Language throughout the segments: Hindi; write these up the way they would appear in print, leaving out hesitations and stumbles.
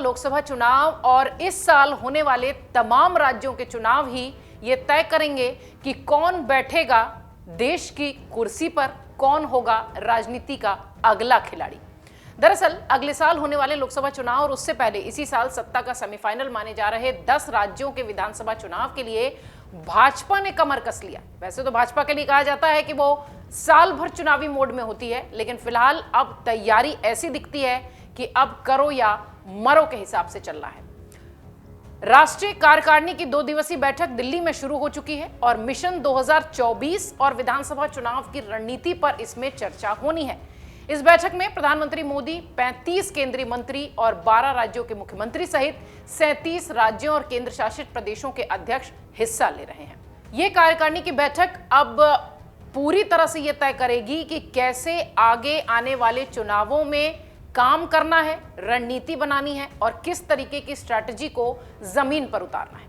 लोकसभा चुनाव और इस साल होने वाले तमाम राज्यों के चुनाव ही ये तय करेंगे कि कौन बैठेगा देश की कुर्सी पर, कौन होगा राजनीति का अगला खिलाड़ी। दरअसल अगले साल होने वाले लोकसभा चुनाव और उससे पहले इसी साल सत्ता का सेमीफाइनल माने जा रहे 10 राज्यों के विधानसभा चुनाव के लिए भाजपा ने कमर कस लिया। वैसे तो भाजपा के लिए कहा जाता है कि वो साल भर चुनावी मोड में होती है, लेकिन फिलहाल अब तैयारी ऐसी दिखती है कि अब करो या मरो के हिसाब से चल रहा है। राष्ट्रीय कार्यकारिणी की 2 दिवसीय बैठक दिल्ली में शुरू हो चुकी है और मिशन 2024 और विधानसभा चुनाव की रणनीति पर इसमें चर्चा होनी है। इस बैठक में प्रधानमंत्री मोदी, 35 केंद्रीय मंत्री और 12 राज्यों के मुख्यमंत्री सहित 37 राज्यों और केंद्र शासित प्रदेशों के अध्यक्ष हिस्सा ले रहे हैं। ये कार्यकारिणी की बैठक अब पूरी तरह से यह तय करेगी कि कैसे आगे आने वाले चुनावों में काम करना है, रणनीति बनानी है और किस तरीके की स्ट्रैटेजी को जमीन पर उतारना है।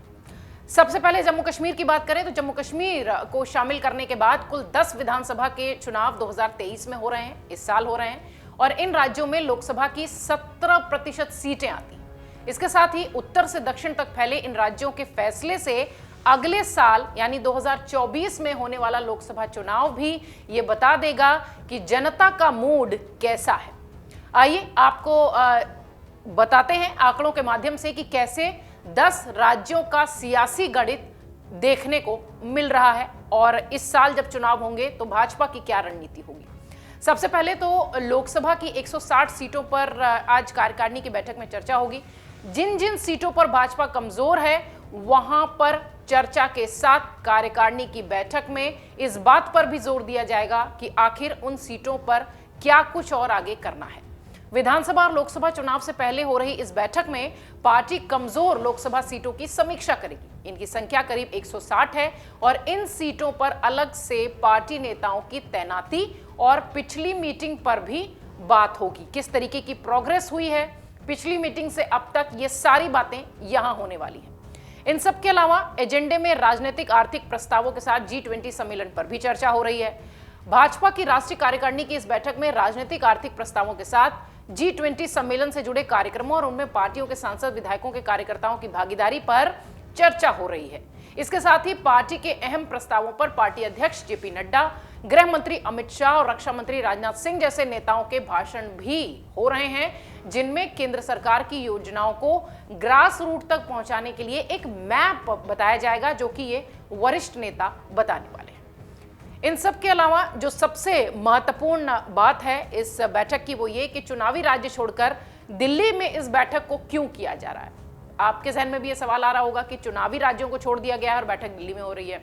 सबसे पहले जम्मू कश्मीर की बात करें तो जम्मू कश्मीर को शामिल करने के बाद कुल 10 विधानसभा के चुनाव 2023 में हो रहे हैं, इस साल हो रहे हैं और इन राज्यों में लोकसभा की 17% सीटें आती हैं। इसके साथ ही उत्तर से दक्षिण तक फैले इन राज्यों के फैसले से अगले साल यानी 2024 में होने वाला लोकसभा चुनाव भी ये बता देगा कि जनता का मूड कैसा है। आइए आपको बताते हैं आंकड़ों के माध्यम से कि कैसे 10 राज्यों का सियासी गणित देखने को मिल रहा है और इस साल जब चुनाव होंगे तो भाजपा की क्या रणनीति होगी। सबसे पहले तो लोकसभा की 160 सीटों पर आज कार्यकारिणी की बैठक में चर्चा होगी। जिन जिन सीटों पर भाजपा कमजोर है वहां पर चर्चा के साथ कार्यकारिणी की बैठक में इस बात पर भी जोर दिया जाएगा कि आखिर उन सीटों पर क्या कुछ और आगे करना है। विधानसभा और लोकसभा चुनाव से पहले हो रही इस बैठक में पार्टी कमजोर लोकसभा सीटों की समीक्षा करेगी। इनकी संख्या करीब 160 है और इन सीटों पर अलग से पार्टी नेताओं की तैनाती और पिछली मीटिंग पर भी बात होगी। किस तरीके की प्रोग्रेस हुई है पिछली मीटिंग से अब तक, ये सारी बातें यहां होने वाली हैं। इन सब के अलावा एजेंडे में राजनीतिक आर्थिक प्रस्तावों के साथ G20 सम्मेलन पर भी चर्चा हो रही है। भाजपा की राष्ट्रीय कार्यकारिणी की इस बैठक में राजनीतिक आर्थिक प्रस्तावों के साथ G20 सम्मेलन से जुड़े कार्यक्रमों और उनमें पार्टियों के सांसद विधायकों के कार्यकर्ताओं की भागीदारी पर चर्चा हो रही है। इसके साथ ही पार्टी के अहम प्रस्तावों पर पार्टी अध्यक्ष जेपी नड्डा, गृह मंत्री अमित शाह और रक्षा मंत्री राजनाथ सिंह जैसे नेताओं के भाषण भी हो रहे हैं, जिनमें केंद्र सरकार की योजनाओं को ग्रास रूट तक पहुंचाने के लिए एक मैप बताया जाएगा, जो कि ये वरिष्ठ नेता बताने वाले हैं। इन सब के अलावा जो सबसे महत्वपूर्ण बात है इस बैठक की वो ये कि चुनावी राज्य छोड़कर दिल्ली में इस बैठक को क्यों किया जा रहा है। आपके जहन में भी ये सवाल आ रहा होगा कि चुनावी राज्यों को छोड़ दिया गया है और बैठक दिल्ली में हो रही है।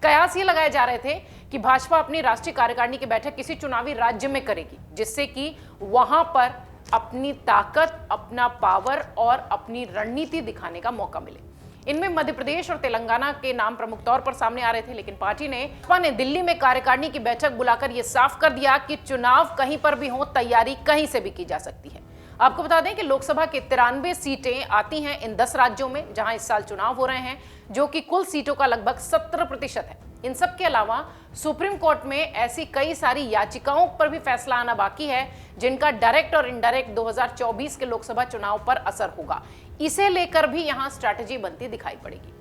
कयास ये लगाए जा रहे थे कि भाजपा अपनी राष्ट्रीय कार्यकारिणी की बैठक किसी चुनावी राज्य में करेगी, जिससे कि वहां पर अपनी ताकत, अपना पावर और अपनी रणनीति दिखाने का मौका मिले। इनमें मध्य प्रदेश और तेलंगाना के नाम प्रमुख तौर पर सामने आ रहे थे, लेकिन पार्टी ने दिल्ली में कार्यकारिणी की बैठक बुलाकर यह साफ कर दिया कि चुनाव कहीं पर भी हो, तैयारी कहीं से भी की जा सकती है। आपको बता दें कि लोकसभा के 93 सीटें आती हैं इन 10 राज्यों में जहां इस साल चुनाव हो रहे हैं, जो कि कुल सीटों का लगभग 17% है। इन सब के अलावा सुप्रीम कोर्ट में ऐसी कई सारी याचिकाओं पर भी फैसला आना बाकी है, जिनका डायरेक्ट और इनडायरेक्ट 2024 के लोकसभा चुनाव पर असर होगा। इसे लेकर भी यहां स्ट्रैटेजी बनती दिखाई पड़ेगी।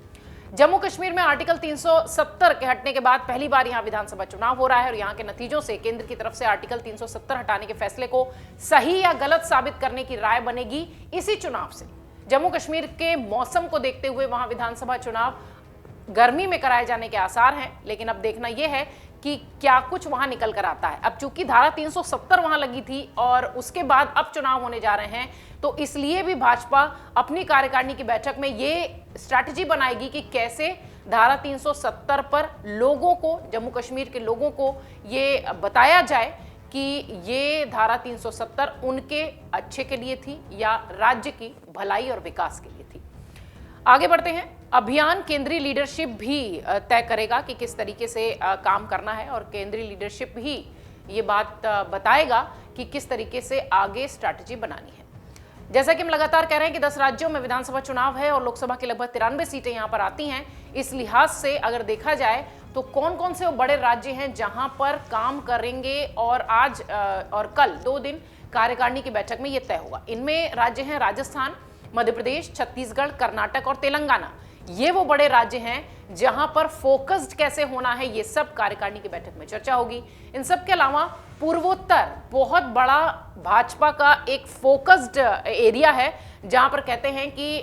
जम्मू कश्मीर में आर्टिकल 370 के हटने के बाद पहली बार यहां विधानसभा चुनाव हो रहा है और यहां के नतीजों से केंद्र की तरफ से आर्टिकल 370 हटाने के फैसले को सही या गलत साबित करने की राय बनेगी इसी चुनाव से। जम्मू कश्मीर के मौसम को देखते हुए वहां विधानसभा चुनाव गर्मी में कराए जाने के आसार हैं, लेकिन अब देखना यह है कि क्या कुछ वहां निकल कर आता है। अब चूंकि धारा 370 वहां लगी थी और उसके बाद अब चुनाव होने जा रहे हैं, तो इसलिए भी भाजपा अपनी कार्यकारिणी की बैठक में ये स्ट्रैटेजी बनाएगी कि कैसे धारा 370 पर लोगों को, जम्मू कश्मीर के लोगों को ये बताया जाए कि ये धारा 370 उनके अच्छे के लिए थी या राज्य की भलाई और विकास के लिए थी। आगे बढ़ते हैं। अभियान केंद्रीय लीडरशिप भी तय करेगा कि किस तरीके से काम करना है और केंद्रीय लीडरशिप भी ये बात बताएगा कि किस तरीके से आगे स्ट्रैटेजी बनानी है। जैसा कि हम लगातार कह रहे हैं कि 10 राज्यों में विधानसभा चुनाव है और लोकसभा की लगभग 93 सीटें यहां पर आती हैं। इस लिहाज से अगर देखा जाए तो कौन कौन से वो बड़े राज्य हैं जहां पर काम करेंगे और आज और कल 2 दिन कार्यकारिणी की बैठक में ये तय होगा। इनमें राज्य हैं राजस्थान, मध्य प्रदेश, छत्तीसगढ़, कर्नाटक और तेलंगाना, ये वो बड़े राज्य हैं जहां पर फोकस्ड कैसे होना है, ये सब कार्यकारिणी की बैठक में चर्चा होगी। इन सब के अलावा पूर्वोत्तर बहुत बड़ा भाजपा का एक फोकस्ड एरिया है, जहां पर कहते हैं कि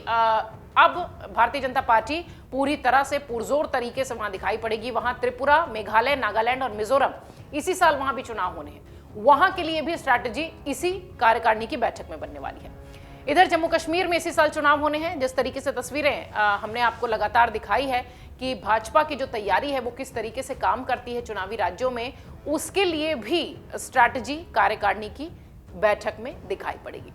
अब भारतीय जनता पार्टी पूरी तरह से पुरजोर तरीके से वहां दिखाई पड़ेगी। वहां त्रिपुरा, मेघालय, नागालैंड और मिजोरम, इसी साल वहां भी चुनाव होने हैं। वहां के लिए भी स्ट्रैटेजी इसी कार्यकारिणी की बैठक में बनने वाली है। इधर जम्मू कश्मीर में इसी साल चुनाव होने हैं। जिस तरीके से तस्वीरें हमने आपको लगातार दिखाई है कि भाजपा की जो तैयारी है वो किस तरीके से काम करती है चुनावी राज्यों में, उसके लिए भी स्ट्रैटेजी कार्यकारिणी की बैठक में दिखाई पड़ेगी।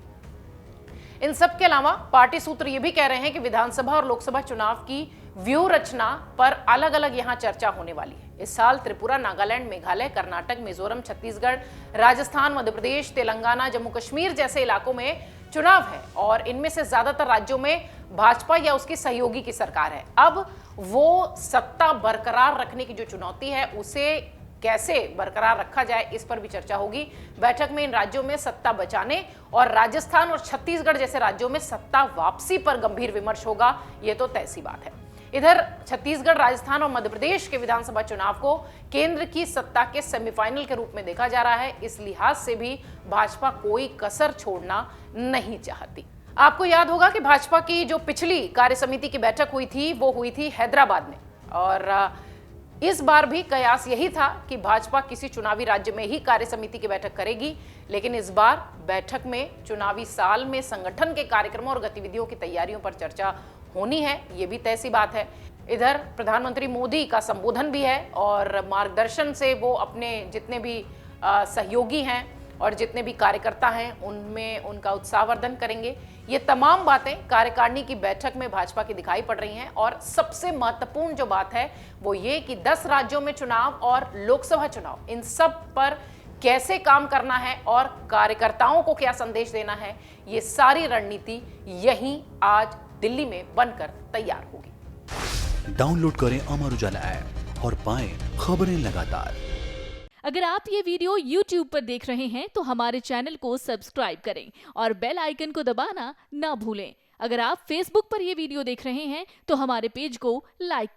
इन सब के अलावा पार्टी सूत्र ये भी कह रहे हैं कि विधानसभा और लोकसभा चुनाव की व्यूह रचना पर अलग अलग यहां चर्चा होने वाली है। इस साल त्रिपुरा, नागालैंड, मेघालय, कर्नाटक, मिजोरम, छत्तीसगढ़, राजस्थान, मध्य प्रदेश, तेलंगाना, जम्मू कश्मीर जैसे इलाकों में चुनाव है और इनमें से ज्यादातर राज्यों में भाजपा या उसकी सहयोगी की सरकार है। अब वो सत्ता बरकरार रखने की जो चुनौती है उसे कैसे बरकरार रखा जाए, इस पर भी चर्चा होगी। बैठक में इन राज्यों में सत्ता बचाने और राजस्थान और छत्तीसगढ़ जैसे राज्यों में सत्ता वापसी पर गंभीर विमर्श होगा, यह तो तय सी बात है। इधर छत्तीसगढ़, राजस्थान और मध्य प्रदेश के विधानसभा चुनाव को केंद्र की सत्ता के सेमीफाइनल के रूप में देखा जा रहा है। इस लिहाज से भी भाजपा कोई कसर छोड़ना नहीं चाहती। आपको याद होगा कि भाजपा की जो पिछली कार्य समिति की बैठक हुई थी वो हुई थी हैदराबाद में, और इस बार भी कयास यही था कि भाजपा किसी चुनावी राज्य में ही कार्य समिति की बैठक करेगी। लेकिन इस बार बैठक में चुनावी साल में संगठन के कार्यक्रमों और गतिविधियों की तैयारियों पर चर्चा होनी है, ये भी तय सी बात है। इधर प्रधानमंत्री मोदी का संबोधन भी है और मार्गदर्शन से वो अपने जितने भी सहयोगी हैं और जितने भी कार्यकर्ता हैं उनमें उनका उत्साहवर्धन करेंगे। ये तमाम बातें कार्यकारिणी की बैठक में भाजपा की दिखाई पड़ रही हैं। और सबसे महत्वपूर्ण जो बात है वो ये कि 10 राज्यों में चुनाव और लोकसभा चुनाव, इन सब पर कैसे काम करना है और कार्यकर्ताओं को क्या संदेश देना है, ये सारी रणनीति यहीं आज दिल्ली में बनकर तैयार होगी। डाउनलोड करें अमर उजाला ऐप और पाएं खबरें लगातार। अगर आप ये वीडियो YouTube पर देख रहे हैं तो हमारे चैनल को सब्सक्राइब करें और बेल आइकन को दबाना ना भूलें। अगर आप Facebook पर ये वीडियो देख रहे हैं तो हमारे पेज को लाइक